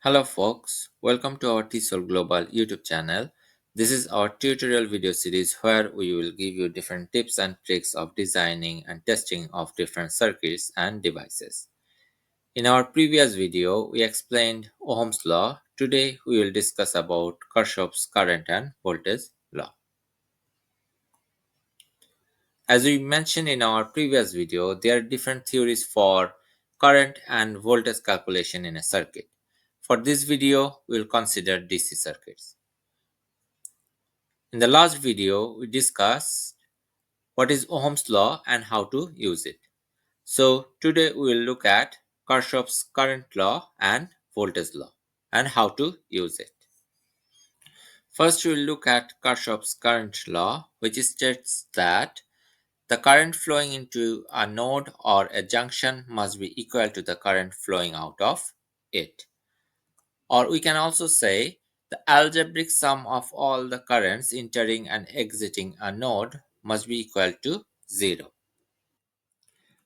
Hello folks, welcome to our TESOL Global YouTube channel. This is our tutorial video series where we will give you different tips and tricks of designing and testing of different circuits and devices. In our previous video, we explained Ohm's law. Today we will discuss about Kirchhoff's current and voltage law. As we mentioned in our previous video, there are different theories for current and voltage calculation in a circuit. For this video, we will consider DC circuits. In the last video, we discussed what is Ohm's law and how to use it. So today we will look at Kirchhoff's current law and voltage law and how to use it. First, we will look at Kirchhoff's current law, which states that the current flowing into a node or a junction must be equal to the current flowing out of it. Or we can also say the algebraic sum of all the currents entering and exiting a node must be equal to 0.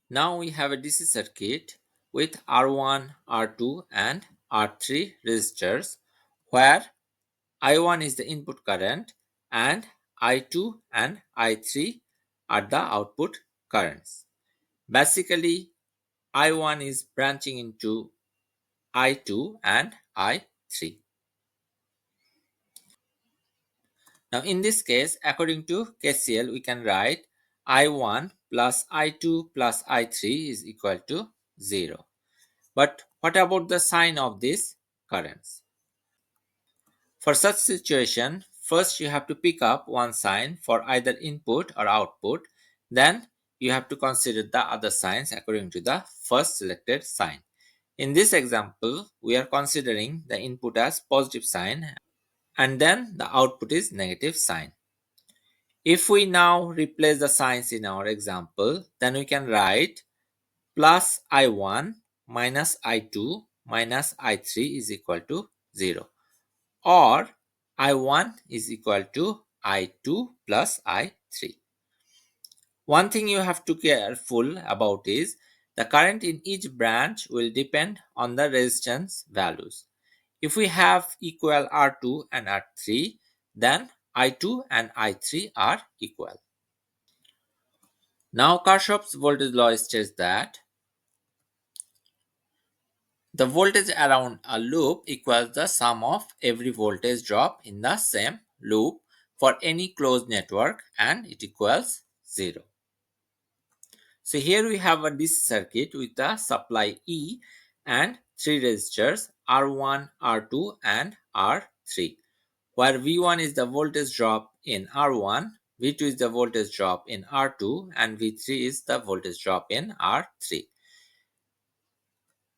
Now we have a DC circuit with R1, R2 and R3 resistors where I1 is the input current and I2 and I3 are the output currents. Basically, I1 is branching into I2 and I3. Now in this case, according to KCL, we can write I1 plus I2 plus I3 is equal to 0. But what about the sign of these currents? For such situation, first you have to pick up one sign for either input or output. Then you have to consider the other signs according to the first selected sign. In this example, we are considering the input as positive sign and then the output is negative sign. If we now replace the signs in our example, then we can write plus I1 minus I2 minus I3 is equal to 0. Or I1 is equal to I2 plus I3. One thing you have to be careful about is the current in each branch will depend on the resistance values. If we have equal R2 and R3, then I2 and I3 are equal. Now Kirchhoff's voltage law states that the voltage around a loop equals the sum of every voltage drop in the same loop for any closed network and it equals 0. So here we have a DC circuit with a supply E and 3 resistors R1, R2 and R3 where V1 is the voltage drop in R1, V2 is the voltage drop in R2 and V3 is the voltage drop in R3.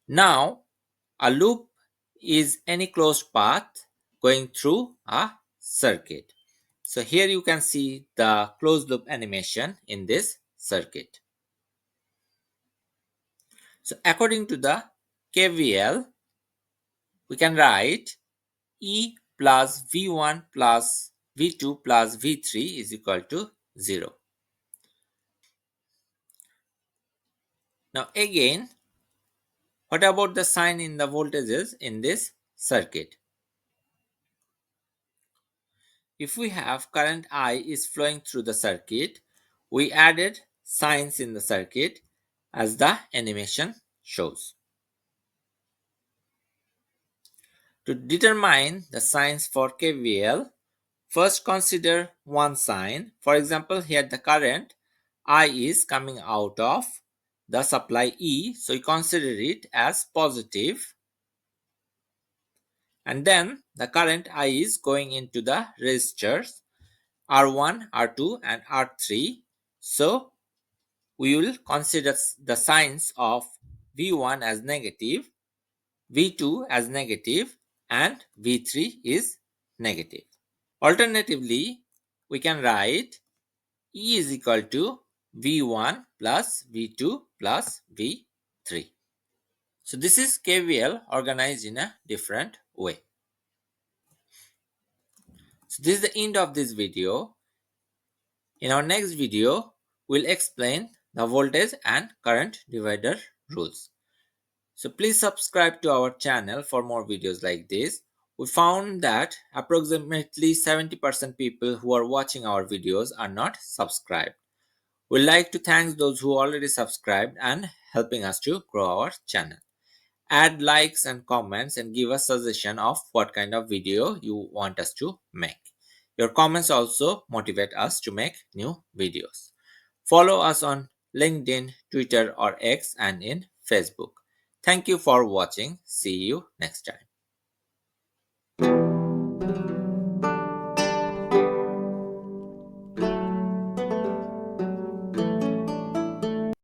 Now a loop is any closed path going through a circuit. So here you can see the closed loop animation in this circuit. So according to the KVL, we can write E plus V1 plus V2 plus V3 is equal to 0. Now again, what about the sign in the voltages in this circuit? If we have current I is flowing through the circuit, we added signs in the circuit as the animation shows. To determine the signs for KVL, first consider one sign. For example, here the current I is coming out of the supply E, so we consider it as positive. And then the current I is going into the resistors R1, R2 and R3. So we will consider the signs of V1 as negative, V2 as negative and V3 is negative. Alternatively, we can write E is equal to V1 plus V2 plus V3. So this is KVL organized in a different way. So this is the end of this video. In our next video, we'll explain the voltage and current divider rules. So please subscribe to our channel for more videos like this. We found that approximately 70% people who are watching our videos are not subscribed. We'd like to thank those who already subscribed and helping us to grow our channel. Add likes and comments and give us suggestion of what kind of video you want us to make. Your comments also motivate us to make new videos. Follow us on LinkedIn, Twitter or X and in Facebook. Thank you for watching. See you next time.